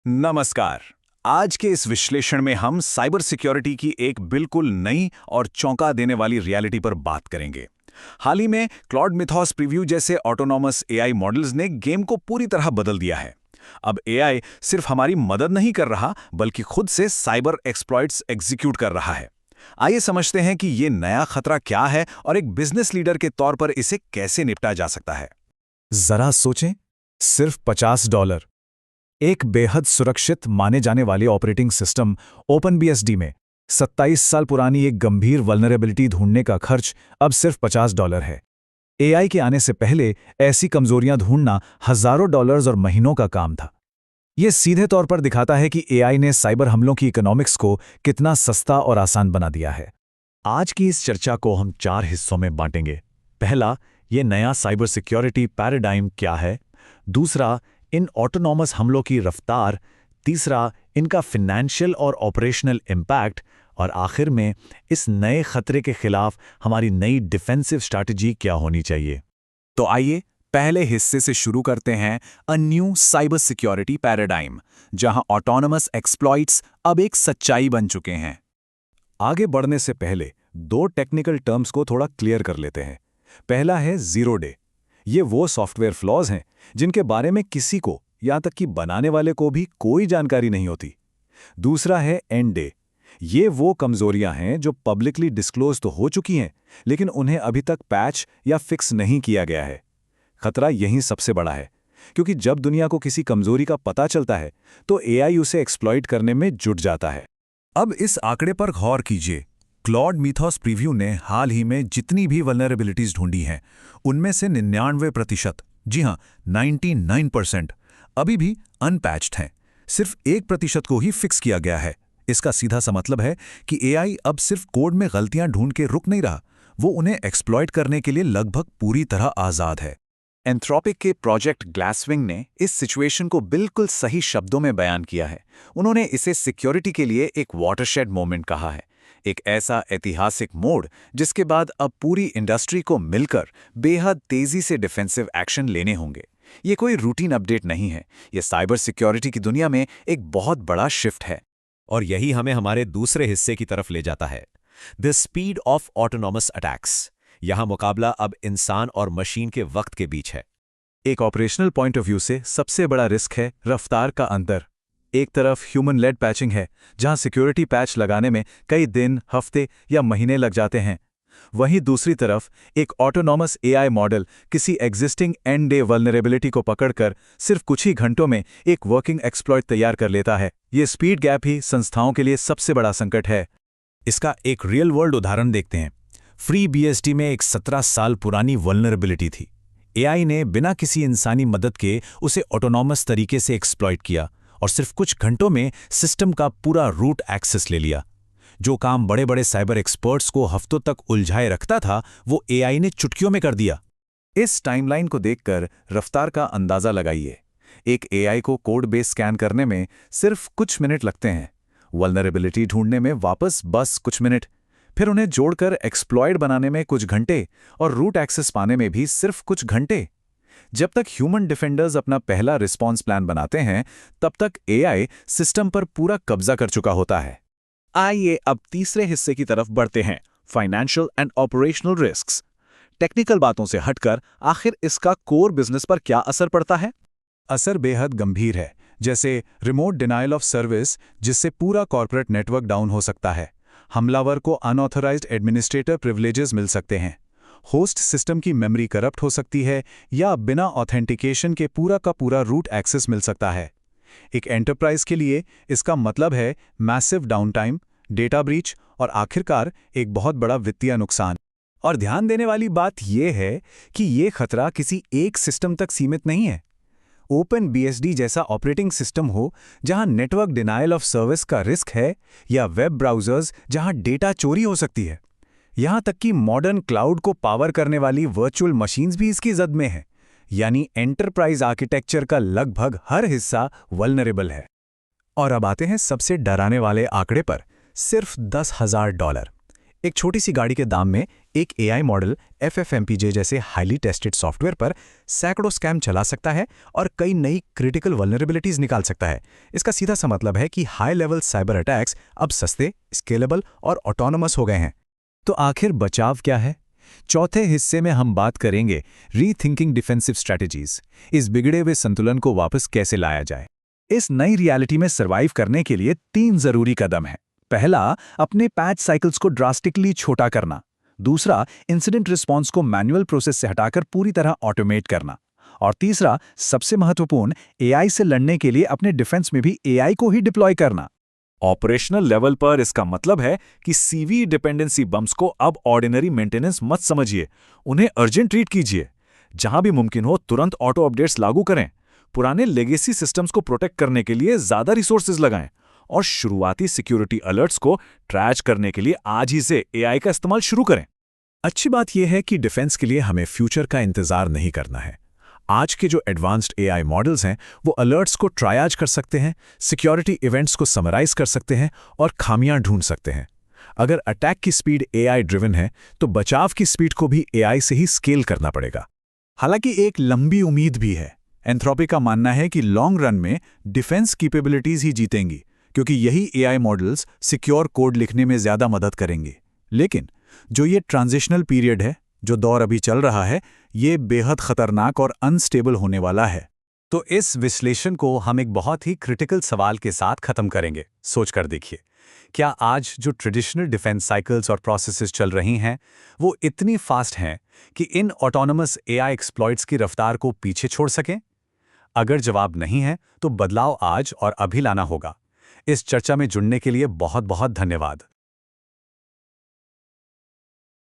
नमस्कार। आज के इस विश्लेषण में हम साइबर सिक्योरिटी की एक बिल्कुल नई और चौंका देने वाली रियलिटी पर बात करेंगे। हाल ही में क्लॉड मिथोस प्रीव्यू जैसे ऑटोनॉमस एआई मॉडल्स ने गेम को पूरी तरह बदल दिया है। अब एआई सिर्फ हमारी मदद नहीं कर रहा, बल्कि खुद से साइबर एक्सप्लॉइट्स एग्जीक्यूट कर रहा है। आइए समझते हैं कि ये नया खतरा क्या है और एक बिजनेस लीडर के तौर पर इसे कैसे निपटा जा सकता है। जरा सोचें, सिर्फ $50। एक बेहद सुरक्षित माने जाने वाले ऑपरेटिंग सिस्टम ओपनबीएसडी में 27 साल पुरानी एक गंभीर वल्नरेबिलिटी ढूंढने का खर्च अब सिर्फ $50 है। एआई के आने से पहले ऐसी कमजोरियां ढूंढना हजारों डॉलर्स और महीनों का काम था। यह सीधे तौर पर दिखाता है कि एआई ने साइबर हमलों की इकोनॉमिक्स को कितना सस्ता और आसान बना दिया है। आज की इस चर्चा को हम 4 हिस्सों में बांटेंगे। पहला, ये नया साइबर सिक्योरिटी पैराडाइम क्या है। दूसरा, इन ऑटोनॉमस हमलों की रफ्तार। तीसरा, इनका फिनेंशियल और ऑपरेशनल इम्पैक्ट। और आखिर में, इस नए खतरे के खिलाफ हमारी नई डिफेंसिव स्ट्रैटेजी क्या होनी चाहिए। तो आइए पहले हिस्से से शुरू करते हैं, a new cyber security paradigm, जहां ऑटोनमस एक्सप्लॉइट्स अब एक सच्चाई बन चुके हैं। आगे बढ़ने से पहले 2 टेक्निकल टर्म्स को थोड़ा क्लियर कर लेते हैं। पहला है ज़ीरो डे। ये वो सॉफ्टवेयर फ्लॉज हैं जिनके बारे में किसी को, यहां तक कि बनाने वाले को भी कोई जानकारी नहीं होती। दूसरा है एंड डे। ये वो कमजोरियां हैं जो पब्लिकली डिस्क्लोज तो हो चुकी हैं, लेकिन उन्हें अभी तक पैच या फिक्स नहीं किया गया है। खतरा यहीं सबसे बड़ा है, क्योंकि जब दुनिया को किसी कमजोरी का पता चलता है तो एआई उसे एक्सप्लॉइट करने में जुट जाता है। अब इस आंकड़े पर गौर कीजिए। क्लॉड मिथोस प्रीव्यू ने हाल ही में जितनी भी वल्नरेबिलिटीज ढूंढी हैं, उनमें से 99%, जी हां 99%, अभी भी अनपैच्ड हैं। सिर्फ 1% को ही फिक्स किया गया है। इसका सीधा सा मतलब है कि एआई अब सिर्फ कोड में गलतियां ढूंढ के रुक नहीं रहा, वो उन्हें एक्सप्लॉइट करने के लिए लगभग पूरी तरह आजाद है। एंथ्रोपिक के प्रोजेक्ट ग्लासविंग ने इस सिचुएशन को बिल्कुल सही शब्दों में बयान किया है। उन्होंने इसे सिक्योरिटी के लिए एक वाटरशेड मोमेंट कहा है, एक ऐसा ऐतिहासिक मोड़ जिसके बाद अब पूरी इंडस्ट्री को मिलकर बेहद तेजी से डिफेंसिव एक्शन लेने होंगे। ये कोई रूटीन अपडेट नहीं है, ये साइबर सिक्योरिटी की दुनिया में एक बहुत बड़ा शिफ्ट है। और यही हमें हमारे दूसरे हिस्से की तरफ ले जाता है, the speed of autonomous attacks. यहां मुकाबला अब इंसान और मशीन के वक्त के बीच है। एक ऑपरेशनल पॉइंट ऑफ व्यू से सबसे बड़ा रिस्क है रफ्तार का अंतर। एक तरफ ह्यूमन लेड पैचिंग है, जहां सिक्योरिटी पैच लगाने में कई दिन, हफ्ते या महीने लग जाते हैं। वहीं दूसरी तरफ एक ऑटोनॉमस एआई मॉडल किसी एग्जिस्टिंग एंड डे वल्नरेबिलिटी को पकड़कर सिर्फ कुछ ही घंटों में एक वर्किंग एक्सप्लॉइट तैयार कर लेता है। ये स्पीड गैप ही संस्थाओं के लिए सबसे बड़ा संकट है। इसका एक रियल वर्ल्ड उदाहरण देखते हैं। फ्री बीएसडी में एक 17 साल पुरानी वल्नरेबिलिटी थी। एआई ने बिना किसी इंसानी मदद के उसे ऑटोनॉमस तरीके से एक्सप्लॉइट किया और सिर्फ कुछ घंटों में सिस्टम का पूरा रूट एक्सेस ले लिया। जो काम बड़े बड़े साइबर एक्सपर्ट्स को हफ्तों तक उलझाए रखता था, वो एआई ने चुटकियों में कर दिया। इस टाइमलाइन को देखकर रफ्तार का अंदाजा लगाइए। एक एआई को कोड बेस स्कैन करने में सिर्फ कुछ मिनट लगते हैं, वल्नरेबिलिटी ढूंढने में वापस बस कुछ मिनट, फिर उन्हें जोड़कर एक्सप्लॉइट बनाने में कुछ घंटे और रूट एक्सेस पाने में भी सिर्फ कुछ घंटे। जब तक ह्यूमन डिफेंडर्स अपना पहला रिस्पॉन्स प्लान बनाते हैं, तब तक एआई सिस्टम पर पूरा कब्जा कर चुका होता है। आइए अब तीसरे हिस्से की तरफ बढ़ते हैं, financial and operational risks. Technical बातों से हटकर आखिर इसका कोर बिजनेस पर क्या असर पड़ता है? असर बेहद गंभीर है, जैसे रिमोट डिनायल ऑफ सर्विस, जिससे पूरा कॉर्पोरेट नेटवर्क डाउन हो सकता है। हमलावर को अनऑथराइज्ड एडमिनिस्ट्रेटर प्रिविलेजेस मिल सकते हैं। होस्ट सिस्टम की मेमोरी करप्ट हो सकती है, या बिना ऑथेंटिकेशन के पूरा का पूरा रूट एक्सेस मिल सकता है। एक एंटरप्राइज के लिए इसका मतलब है मैसिव डाउनटाइम, डेटा ब्रीच और आखिरकार एक बहुत बड़ा वित्तीय नुकसान। और ध्यान देने वाली बात यह है कि ये खतरा किसी एक सिस्टम तक सीमित नहीं है। ओपनबीएसडी जैसा ऑपरेटिंग सिस्टम हो जहां नेटवर्क डिनायल ऑफ सर्विस का रिस्क है, या वेब ब्राउजर्स जहां डेटा चोरी हो सकती है, यहां तक कि मॉडर्न क्लाउड को पावर करने वाली वर्चुअल मशीन्स भी इसकी जद में है। यानी एंटरप्राइज आर्किटेक्चर का लगभग हर हिस्सा वल्नरेबल है। और अब आते हैं सबसे डराने वाले आंकड़े पर, सिर्फ $10,000। एक छोटी सी गाड़ी के दाम में एक AI मॉडल FFmpeg जैसे हाईली टेस्टेड सॉफ्टवेयर पर सैकड़ों स्कैम चला सकता है और कई नई क्रिटिकल वल्नरेबिलिटीज निकाल सकता है। इसका सीधा सा मतलब है कि हाई लेवल साइबर अटैक्स अब सस्ते, स्केलेबल और ऑटोनोमस हो गए हैं। तो आखिर बचाव क्या है? चौथे हिस्से में हम बात करेंगे रीथिंकिंग डिफेंसिव स्ट्रैटेजीज। इस बिगड़े हुए संतुलन को वापस कैसे लाया जाए। इस नई रियलिटी में सर्वाइव करने के लिए 3 जरूरी कदम हैं। पहला, अपने पैच साइकिल्स को ड्रास्टिकली छोटा करना। दूसरा, इंसिडेंट रिस्पॉन्स को मैनुअल प्रोसेस से हटाकर पूरी तरह ऑटोमेट करना। और तीसरा, सबसे महत्वपूर्ण, एआई से लड़ने के लिए अपने डिफेंस में भी एआई को ही डिप्लॉय करना। ऑपरेशनल लेवल पर इसका मतलब है कि सीवी डिपेंडेंसी बम्स को अब ऑर्डिनरी मेंटेनेंस मत समझिए, उन्हें अर्जेंट ट्रीट कीजिए। जहां भी मुमकिन हो तुरंत ऑटो अपडेट्स लागू करें, पुराने लेगेसी सिस्टम्स को प्रोटेक्ट करने के लिए ज्यादा रिसोर्सेज लगाएं और शुरुआती सिक्योरिटी अलर्ट्स को ट्रैच करने के लिए आज ही से एआई का इस्तेमाल शुरू करें। अच्छी बात यह है कि डिफेंस के लिए हमें फ्यूचर का इंतजार नहीं करना है। आज के जो एडवांस्ड एआई मॉडल्स हैं वो अलर्ट्स को ट्रायाज कर सकते हैं, सिक्योरिटी इवेंट्स को समराइज कर सकते हैं और खामियां ढूंढ सकते हैं। अगर अटैक की स्पीड एआई ड्रिवन है तो बचाव की स्पीड को भी एआई से ही स्केल करना पड़ेगा। हालांकि एक लंबी उम्मीद भी है। एंथ्रोपी का मानना है कि लॉन्ग रन में डिफेंस कैपेबिलिटीज ही जीतेंगी, क्योंकि यही एआई मॉडल्स सिक्योर कोड लिखने में ज्यादा मदद करेंगे। लेकिन जो ये ट्रांजिशनल पीरियड है, जो दौर अभी चल रहा है, ये बेहद खतरनाक और अनस्टेबल होने वाला है। तो इस विश्लेषण को हम एक बहुत ही क्रिटिकल सवाल के साथ खत्म करेंगे। सोच कर देखिए, क्या आज जो ट्रेडिशनल डिफेंस साइकिल्स और प्रोसेसेस चल रही हैं वो इतनी फास्ट हैं कि इन ऑटोनोमस एआई एक्सप्लॉइट्स की रफ्तार को पीछे छोड़ सकें? अगर जवाब नहीं है तो बदलाव आज और अभी लाना होगा। इस चर्चा में जुड़ने के लिए बहुत बहुत धन्यवाद।